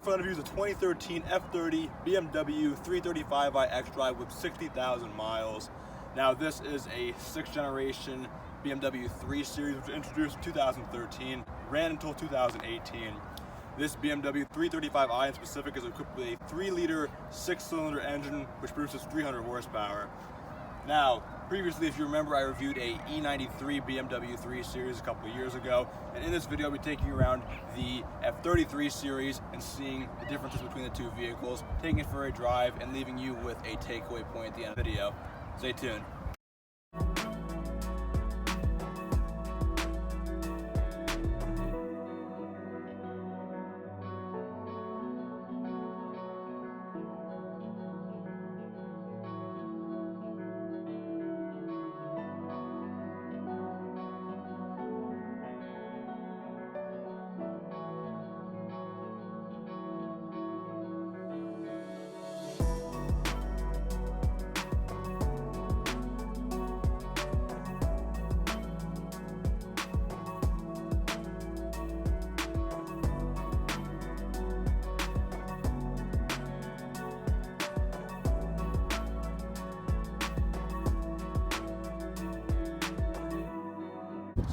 In front of you is a 2013 F30 BMW 335i X-Drive with 60,000 miles. Now this is a 6th generation BMW 3 Series, which was introduced in 2013, ran until 2018. This BMW 335i in specific is equipped with a 3-liter 6-cylinder engine which produces 300 horsepower. Now, previously, if you remember, I reviewed a E93 BMW 3 Series a couple of years ago, and in this video I'll be taking you around the F30 3 Series and seeing the differences between the two vehicles, taking it for a drive, and leaving you with a takeaway point at the end of the video. Stay tuned.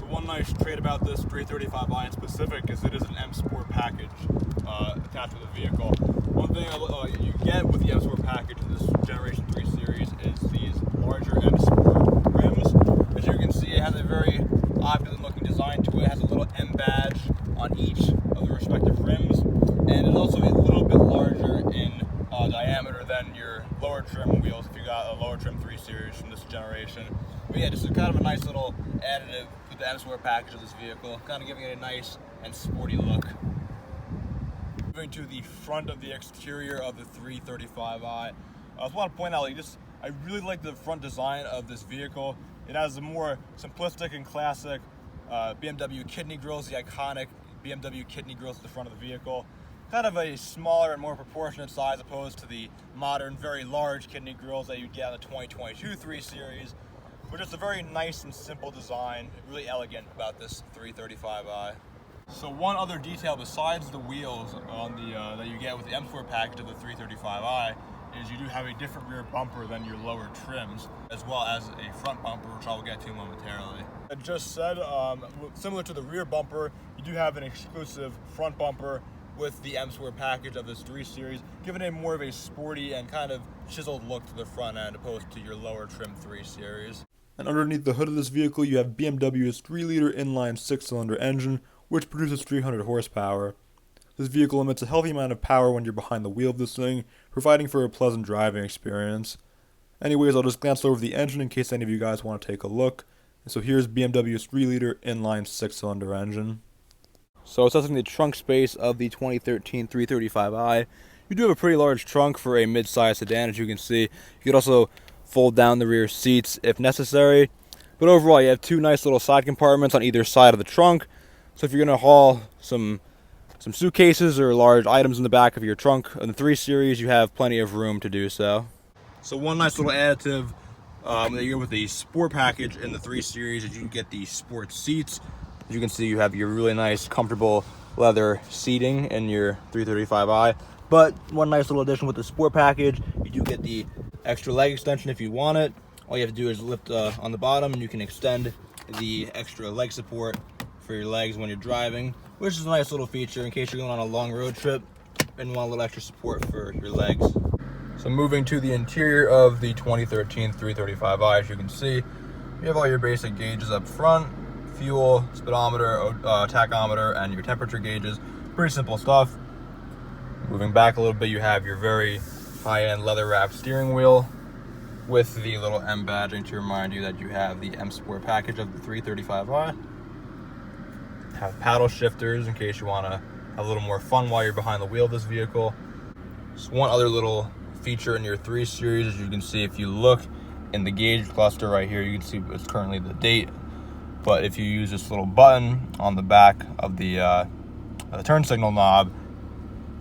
One nice trait about this 335i in specific is it is an M Sport package attached to the vehicle. One thing you get with the M Sport package in this Generation 3 Series is these larger M Sport rims. As you can see, it has a very opulent looking design to it. It has a little M badge on each of the respective rims, and it's also a little bit larger in diameter than your lower trim wheels if you got a lower trim 3 Series from this generation. But yeah, just kind of a nice little additive with the M Sport package of this vehicle, kind of giving it a nice and sporty look. Moving to the front of the exterior of the 335i, I just want to point out, I really like the front design of this vehicle. It has a more simplistic and classic BMW kidney grills, the iconic BMW kidney grills at the front of the vehicle. Kind of a smaller and more proportionate size opposed to the modern, very large kidney grills that you get on the 2022 3 Series. But just a very nice and simple design, really elegant about this 335i. So one other detail besides the wheels on the that you get with the M Sport package of the 335i is you do have a different rear bumper than your lower trims, as well as a front bumper, which I will get to momentarily. I just said, similar to the rear bumper, you do have an exclusive front bumper with the M Sport package of this 3 Series, giving it more of a sporty and kind of chiseled look to the front end opposed to your lower trim 3 Series. And underneath the hood of this vehicle, you have BMW's 3-liter inline 6-cylinder engine, which produces 300 horsepower. This vehicle emits a healthy amount of power when you're behind the wheel of this thing, providing for a pleasant driving experience. Anyways, I'll just glance over the engine in case any of you guys want to take a look. And so here's BMW's 3-liter inline 6-cylinder engine. So assessing the trunk space of the 2013 335i, you do have a pretty large trunk for a mid-size sedan, as you can see. You could also fold down the rear seats if necessary. But overall, you have two nice little side compartments on either side of the trunk. So if you're going to haul some suitcases or large items in the back of your trunk in the 3 Series, you have plenty of room to do so. So one nice little additive that you get with the Sport package in the 3 Series is you can get the sport seats. As you can see, you have your really nice, comfortable leather seating in your 335i. But one nice little addition with the Sport package, you do get the extra leg extension if you want it. All you have to do is lift on the bottom, and you can extend the extra leg support for your legs when you're driving, which is a nice little feature in case you're going on a long road trip and want a little extra support for your legs. So moving to the interior of the 2013 335i, as you can see, you have all your basic gauges up front: fuel, speedometer, tachometer, and your temperature gauges. Pretty simple stuff. Moving back a little bit, you have your very high-end leather-wrapped steering wheel with the little M badging to remind you that you have the M Sport package of the 335i. Have paddle shifters in case you want to have a little more fun while you're behind the wheel of this vehicle. Just one other little feature in your 3 Series, as you can see, if you look in the gauge cluster right here, you can see it's currently the date. But if you use this little button on the back of the turn signal knob,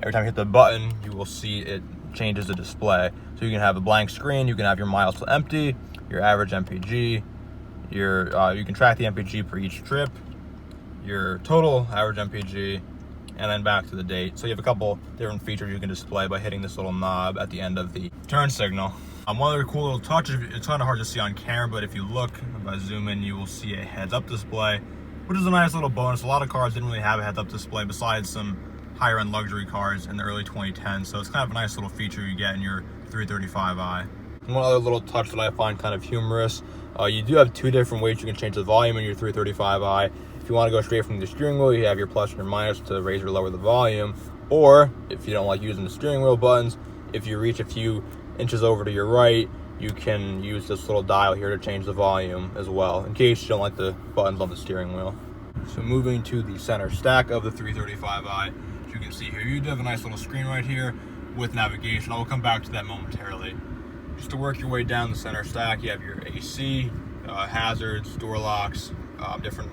every time you hit the button, you will see it changes the display. So you can have a blank screen, you can have your miles to empty, your average MPG, you can track the MPG for each trip, your total average MPG, and then back to the date. So you have a couple different features you can display by hitting this little knob at the end of the turn signal. One other cool little touch, it's kind of hard to see on camera, but if you look, if I zoom in, you will see a heads-up display, which is a nice little bonus. A lot of cars didn't really have a heads-up display besides some higher-end luxury cars in the early 2010s, so it's kind of a nice little feature you get in your 335i. One other little touch that I find kind of humorous, you do have two different ways you can change the volume in your 335i. If you want to go straight from the steering wheel, you have your plus and your minus to raise or lower the volume, or if you don't like using the steering wheel buttons, if you reach a few inches over to your right, you can use this little dial here to change the volume as well, in case you don't like the buttons on the steering wheel. So moving to the center stack of the 335i, as you can see here, you do have a nice little screen right here with navigation. I will come back to that momentarily. Just to work your way down the center stack, you have your AC, hazards, door locks, different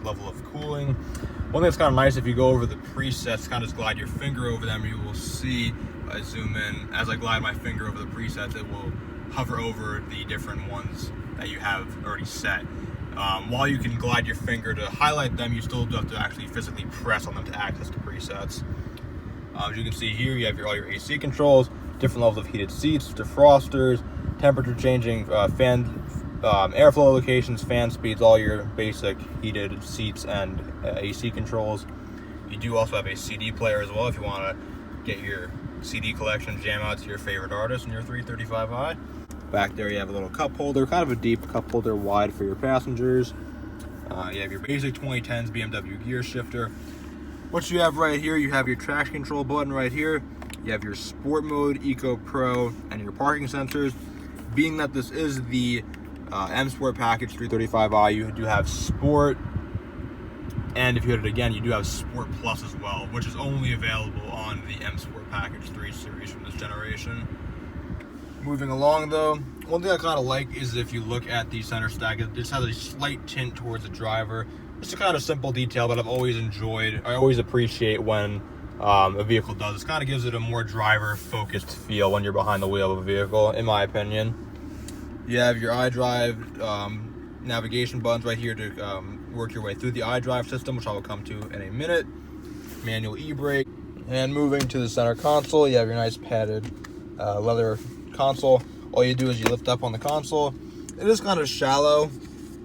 level of cooling. One thing that's kind of nice, if you go over the presets, kind of just glide your finger over them, you will see, I zoom in, as I glide my finger over the presets, it will hover over the different ones that you have already set. While you can glide your finger to highlight them, you still do have to actually physically press on them to access the presets. As you can see here, you have all your AC controls, different levels of heated seats, defrosters, temperature changing, fan airflow locations, fan speeds, all your basic heated seats and AC controls. You do also have a CD player as well if you want to get your CD collection, jam out to your favorite artist in your 335i. Back there you have a little cup holder, kind of a deep cup holder, wide for your passengers. You have your basic 2010s BMW gear shifter. What you have right here, you have your traction control button right here. You have your sport mode, eco, pro, and your parking sensors. Being that this is the M Sport package 335i, you do have sport, and if you hit it again, you do have sport plus as well, which is only available on the M Sport package 3 series from this generation. Moving along though, one thing I kind of like is if you look at the center stack, it just has a slight tint towards the driver. It's a kind of simple detail, but I've always enjoyed, I always appreciate when a vehicle does. It kind of gives it a more driver-focused feel when you're behind the wheel of a vehicle, in my opinion. You have your Idrive navigation buttons right here to work your way through the Idrive system, which I will come to in a minute. Manual e-brake. And moving to the center console, you have your nice padded leather console. All you do is you lift up on the console. It is kind of shallow.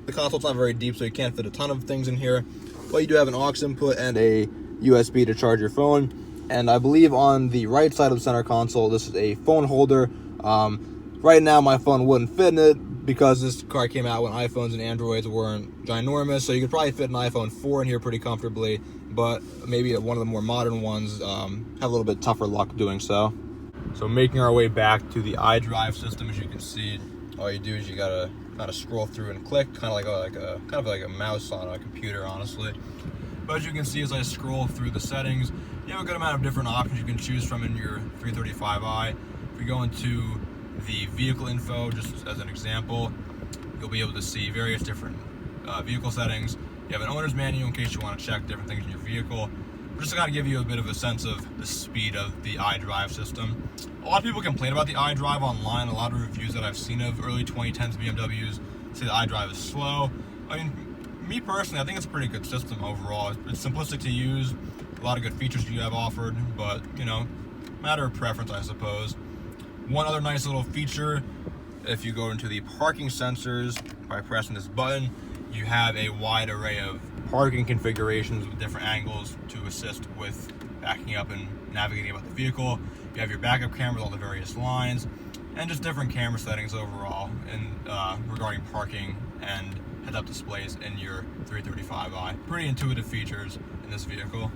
The console's not very deep, so you can't fit a ton of things in here. But you do have an aux input and a USB to charge your phone. And I believe on the right side of the center console, this is a phone holder. Right now, my phone wouldn't fit in it because this car came out when iPhones and Androids weren't ginormous. So you could probably fit an iPhone 4 in here pretty comfortably, but maybe one of the more modern ones have a little bit tougher luck doing so. So making our way back to the Idrive system, as you can see, all you do is you gotta kind of scroll through and click, kind of like a mouse on a computer, honestly. But as you can see, as I scroll through the settings, you have a good amount of different options you can choose from in your 335i. If we go into the vehicle info, just as an example, you'll be able to see various different vehicle settings. You have an owner's manual in case you want to check different things in your vehicle. Just to kind of give you a bit of a sense of the speed of the Idrive system. A lot of people complain about the Idrive online. A lot of reviews that I've seen of early 2010s BMWs say the Idrive is slow. I mean, me personally, I think it's a pretty good system overall. It's simplistic to use, a lot of good features you have offered, but, matter of preference, I suppose. One other nice little feature, if you go into the parking sensors by pressing this button, you have a wide array of parking configurations with different angles to assist with backing up and navigating about the vehicle. You have your backup camera with all the various lines, and just different camera settings overall regarding parking and heads-up displays in your 335i. Pretty intuitive features in this vehicle.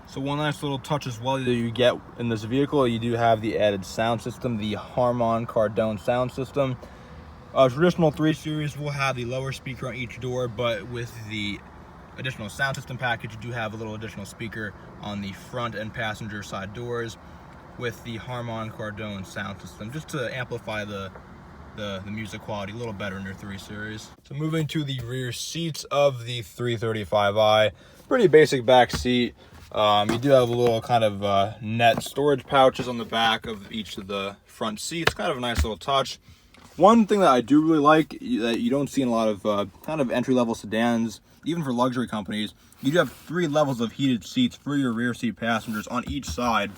So one nice little touch as well that you get in this vehicle, you do have the added sound system, the Harman Kardon sound system. Traditional 3 Series will have the lower speaker on each door, but with the additional sound system package, you do have a little additional speaker on the front and passenger side doors with the Harman Kardon sound system, just to amplify the music quality a little better in your 3 Series. So moving to the rear seats of the 335i, pretty basic back seat. You do have a little kind of net storage pouches on the back of each of the front seats. Kind of a nice little touch. One thing that I do really like that you don't see in a lot of kind of entry-level sedans, even for luxury companies, you do have 3 levels of heated seats for your rear seat passengers on each side.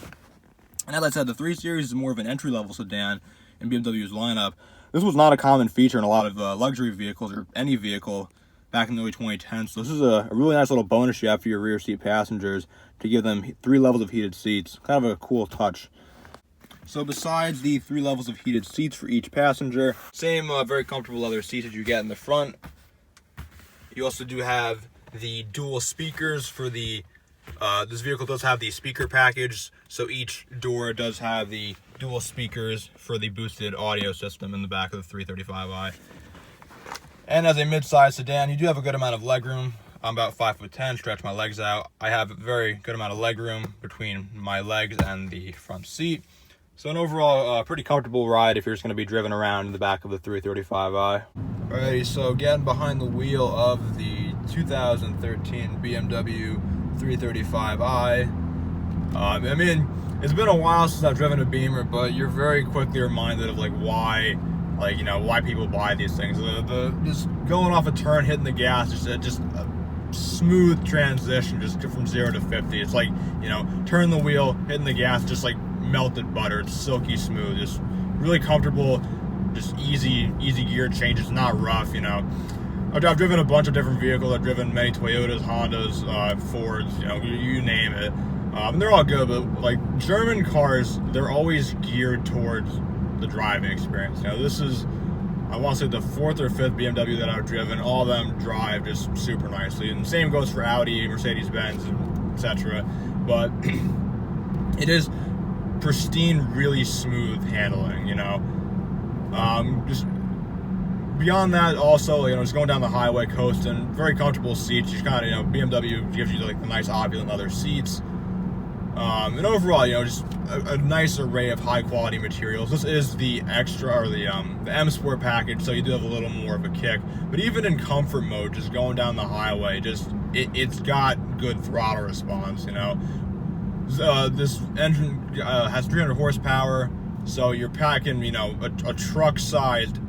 And as I said, the 3 Series is more of an entry-level sedan in BMW's lineup. This was not a common feature in a lot of luxury vehicles or any vehicle back in the early 2010s. So this is a really nice little bonus you have for your rear seat passengers to give them 3 levels of heated seats. Kind of a cool touch. So besides the 3 levels of heated seats for each passenger, same very comfortable leather seats that you get in the front. You also do have the dual speakers for the this vehicle does have the speaker package, so each door does have the dual speakers for the boosted audio system in the back of the 335i. And as a mid-size sedan, you do have a good amount of legroom. I'm about 5'10", stretch my legs out. I have a very good amount of legroom between my legs and the front seat. So an overall pretty comfortable ride if you're just going to be driven around in the back of the 335i. Alrighty, so getting behind the wheel of the 2013 BMW 335i. I mean, it's been a while since I've driven a Beamer, but you're very quickly reminded of like why people buy these things. Just going off a turn, hitting the gas, just a smooth transition, just from 0 to 50. It's like, turn the wheel, hitting the gas, just like melted butter. It's silky smooth, just really comfortable, just easy gear changes, not rough. I've driven a bunch of different vehicles. I've driven many Toyotas, Hondas, Fords, you name it. And they're all good, but like German cars, they're always geared towards the driving experience. This is, I want to say, the 4th or 5th BMW that I've driven. All of them drive just super nicely, and the same goes for Audi, Mercedes-Benz, etc. But it is pristine, really smooth handling. Just beyond that, also, just going down the highway, coasting, very comfortable seats. You kind of, BMW gives you like the nice opulent leather seats. And overall, just a nice array of high quality materials. This is the extra, or the M Sport package, so you do have a little more of a kick. But even in comfort mode, just going down the highway, it's got good throttle response. This engine has 300 horsepower, so you're packing, a truck-sized,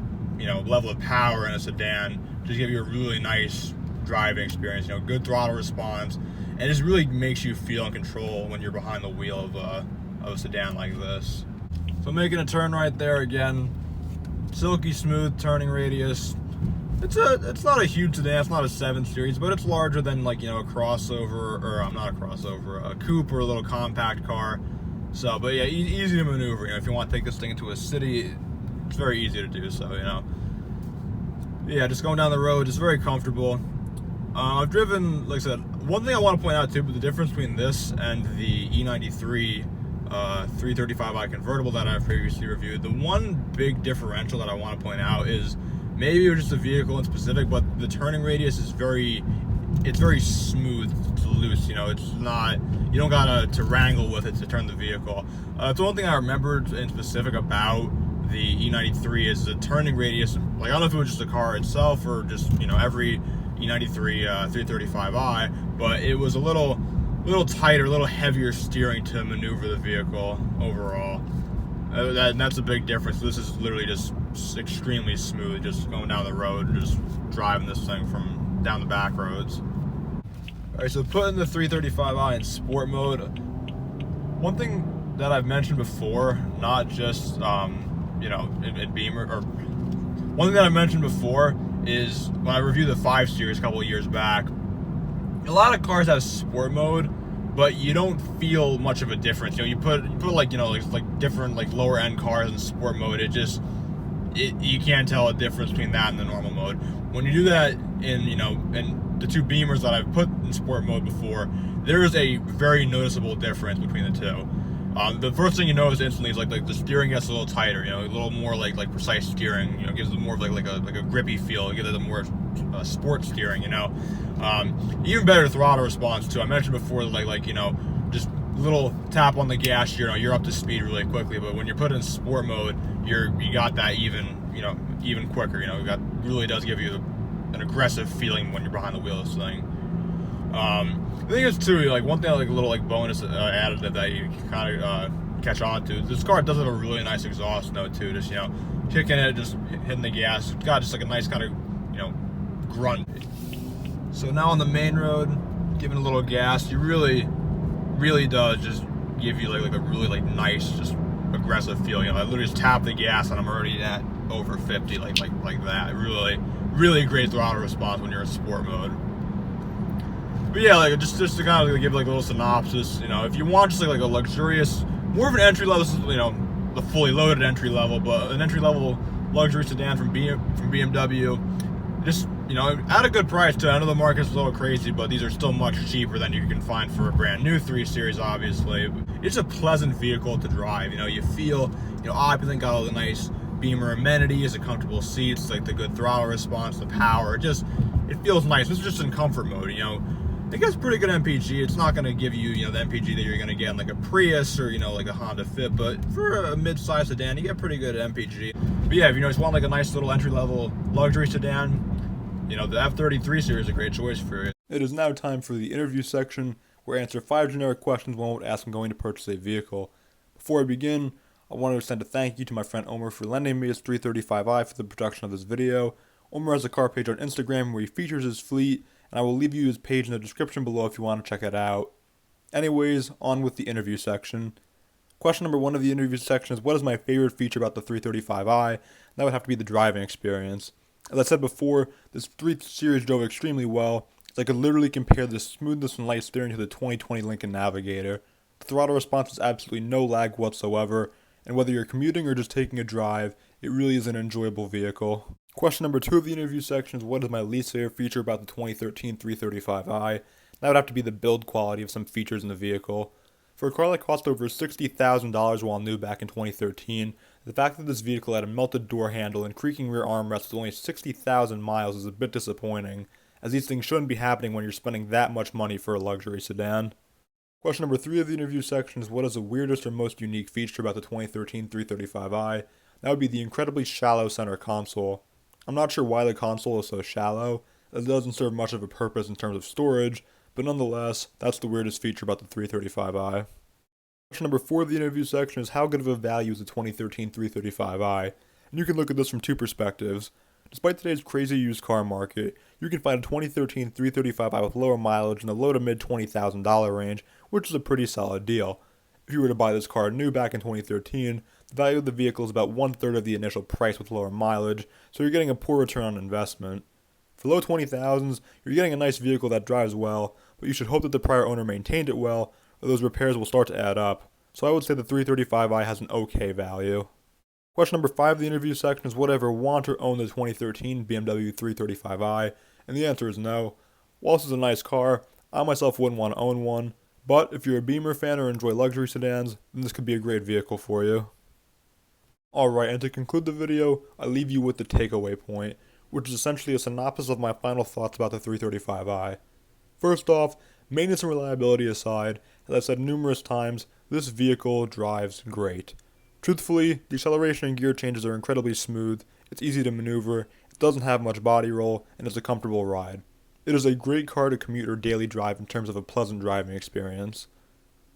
level of power in a sedan to give you a really nice driving experience. Good throttle response. And it just really makes you feel in control when you're behind the wheel of a sedan like this. So making a turn right there again, silky smooth turning radius. It's not a huge sedan, it's not a 7 Series, but it's larger than like, a crossover, or not a crossover, a coupe or a little compact car. So, but yeah, easy to maneuver. If you want to take this thing into a city, it's very easy to do so. Yeah, just going down the road, just very comfortable. I've driven, like I said, one thing I want to point out too, but the difference between this and the E93 335i convertible that I've previously reviewed, the one big differential that I want to point out is maybe it's just a vehicle in specific, but the turning radius is very smooth to loose. It's not, you don't gotta to wrangle with it to turn the vehicle. It's the one thing I remembered in specific about the E93 is the turning radius. Like, I don't know if it was just the car itself or just every E93 335i, but it was a little tighter, a little heavier steering to maneuver the vehicle overall. And that's a big difference. This is literally just extremely smooth, just going down the road and just driving this thing from down the back roads. Alright, so putting the 335i in sport mode, one thing that I've mentioned before, not just in Beamer, or one thing that I mentioned before is when I reviewed the 5 Series a couple of years back, a lot of cars have sport mode, but you don't feel much of a difference. You put like different like lower end cars in sport mode, you can't tell a difference between that and the normal mode. When you do that in the 2 Beamers that I've put in sport mode before, there is a very noticeable difference between the two. The first thing you notice instantly is like the steering gets a little tighter, a little more like precise steering. Gives it more of like a grippy feel. It gives it a more sport steering. Even better throttle response too. I mentioned before just a little tap on the gas, you're up to speed really quickly. But when you're put in sport mode, you got that even quicker. It really does give you an aggressive feeling when you're behind the wheel of this thing. I think it's too, one thing, a little bonus additive that you kind of catch on to. This car does have a really nice exhaust note too. Just kicking it, just hitting the gas. It's got just a nice kind of grunt. So now on the main road, giving a little gas, you really does just give you like a really nice, just aggressive feel. I literally just tap the gas and I'm already at over 50, like that. Really great throttle response when you're in sport mode. But yeah, just to kind of give a little synopsis, if you want just like a luxurious, more of an entry level, this is, the fully loaded entry level, but an entry level luxury sedan from BMW, just, at a good price too. I know the market's a little crazy, but these are still much cheaper than you can find for a brand new 3 Series, obviously. It's a pleasant vehicle to drive. You feel, opulent, got all the nice Beamer amenities, the comfortable seats, like the good throttle response, the power. It feels nice. It's just in comfort mode, It gets pretty good MPG. It's not going to give you, the MPG that you're going to get in like a Prius or, like a Honda Fit, but for a mid-size sedan, you get pretty good MPG. But yeah, if you just want like a nice little entry-level luxury sedan, the F30 Series is a great choice for it. It is now time for the interview section, where I answer 5 generic questions one would ask when going to purchase a vehicle. Before I begin, I want to extend a thank you to my friend Omer for lending me his 335i for the production of this video. Omer has a car page on Instagram where he features his fleet, and I will leave you his page in the description below if you want to check it out. Anyways, on with the interview section. Question number 1 of the interview section is, what is my favorite feature about the 335i? That would have to be the driving experience. As I said before, this 3 Series drove extremely well, as I could literally compare the smoothness and light steering to the 2020 Lincoln Navigator. The throttle response is absolutely no lag whatsoever, and whether you're commuting or just taking a drive, it really is an enjoyable vehicle. Question number 2 of the interview section is, what is my least favorite feature about the 2013 335i? That would have to be the build quality of some features in the vehicle. For a car that cost over $60,000 while new back in 2013, the fact that this vehicle had a melted door handle and creaking rear armrest with only 60,000 miles is a bit disappointing, as these things shouldn't be happening when you're spending that much money for a luxury sedan. Question number 3 of the interview section is, what is the weirdest or most unique feature about the 2013 335i? That would be the incredibly shallow center console. I'm not sure why the console is so shallow, as it doesn't serve much of a purpose in terms of storage, but nonetheless, that's the weirdest feature about the 335i. Question number 4 of the interview section is, how good of a value is the 2013 335i? And you can look at this from 2 perspectives. Despite today's crazy used car market, you can find a 2013 335i with lower mileage in the low to mid $20,000 range, which is a pretty solid deal. If you were to buy this car new back in 2013, the value of the vehicle is about 1/3 of the initial price with lower mileage, so you're getting a poor return on investment. For low 20,000s, you're getting a nice vehicle that drives well, but you should hope that the prior owner maintained it well, or those repairs will start to add up. So I would say the 335i has an okay value. Question number 5 of the interview section is, would I ever want or own the 2013 BMW 335i? And the answer is no. While this is a nice car, I myself wouldn't want to own one, but if you're a Beamer fan or enjoy luxury sedans, then this could be a great vehicle for you. Alright, and to conclude the video, I leave you with the takeaway point, which is essentially a synopsis of my final thoughts about the 335i. First off, maintenance and reliability aside, as I've said numerous times, this vehicle drives great. Truthfully, the acceleration and gear changes are incredibly smooth, it's easy to maneuver, it doesn't have much body roll, and it's a comfortable ride. It is a great car to commute or daily drive in terms of a pleasant driving experience.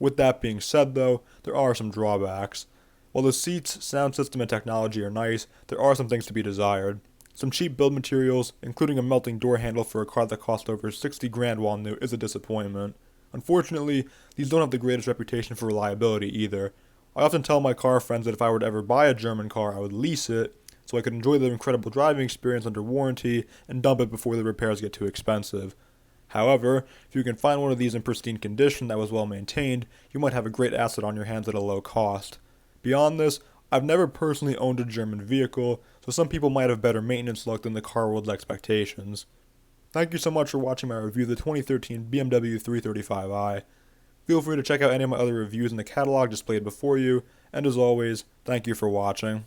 With that being said though, there are some drawbacks. While the seats, sound system, and technology are nice, there are some things to be desired. Some cheap build materials, including a melting door handle for a car that cost over 60 grand while new, is a disappointment. Unfortunately, these don't have the greatest reputation for reliability either. I often tell my car friends that if I were to ever buy a German car, I would lease it, so I could enjoy the incredible driving experience under warranty and dump it before the repairs get too expensive. However, if you can find one of these in pristine condition that was well maintained, you might have a great asset on your hands at a low cost. Beyond this, I've never personally owned a German vehicle, so some people might have better maintenance luck than the car world's expectations. Thank you so much for watching my review of the 2013 BMW 335i. Feel free to check out any of my other reviews in the catalog displayed before you, and as always, thank you for watching.